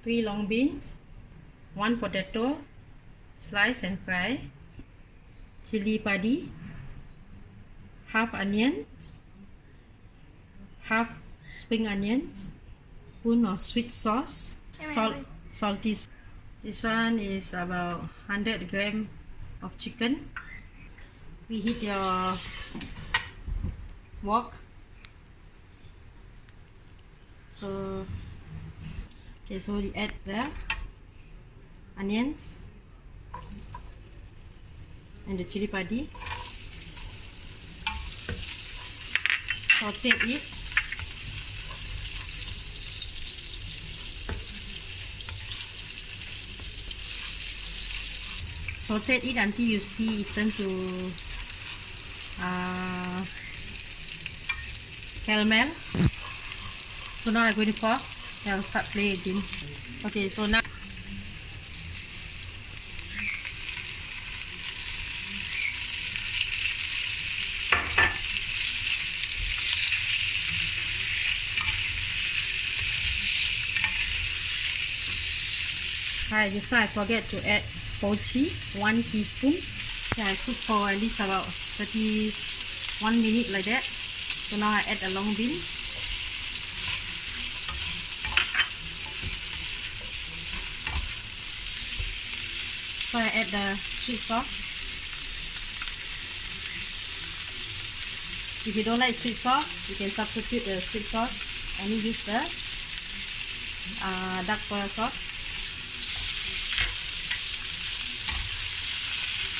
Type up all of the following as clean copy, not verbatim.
3 long beans, 1 potato, slice and fry, chili padi, half onion, half spring onions, spoon of sweet sauce, salty. This one is about 100 grams of chicken. Reheat your wok. So you add the onions and the chili padi. Saute it. Saute it until you see it turn to caramel. So now I'm going to pause. I'll start playing again. Okay, so now just now I forget to add pochi, 1 teaspoon. I cook for at least about 31 minutes like that. So now I add a long bean. So I add the sweet sauce. If you don't like sweet sauce, you can substitute the sweet sauce and use the dark soy sauce.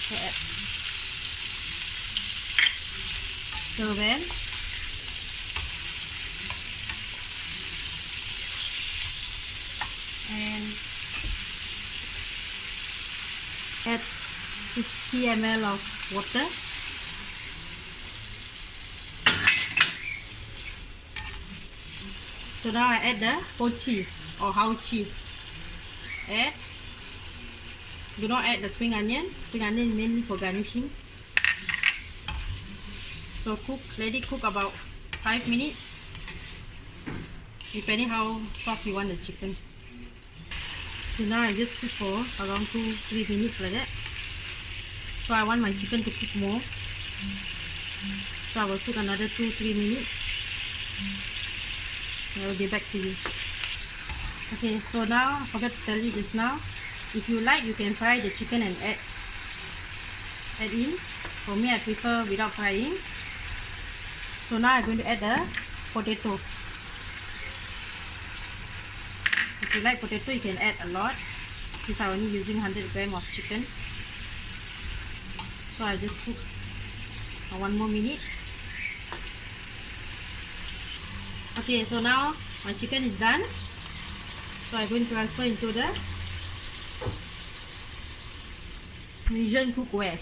So add stir well. And add 60 ml of water. So now I add the pochi or hauchi. Add. Do not add the spring onion. Spring onion mainly for garnishing. So let it cook about 5 minutes, depending how soft you want the chicken. So now I just cook for around 2-3 minutes like that. So I want my chicken to cook more. So I will cook another 2-3 minutes. I will get back to you. Okay, so now I forgot to tell you just now. If you like, you can fry the chicken and add in. For me, I prefer without frying. So now I'm going to add the potato. If you like potato, you can add a lot. Since I'm only using 100 grams of chicken. So I just cook for 1 more minute. Okay, so now my chicken is done. So I'm going to transfer into the Asian cookware.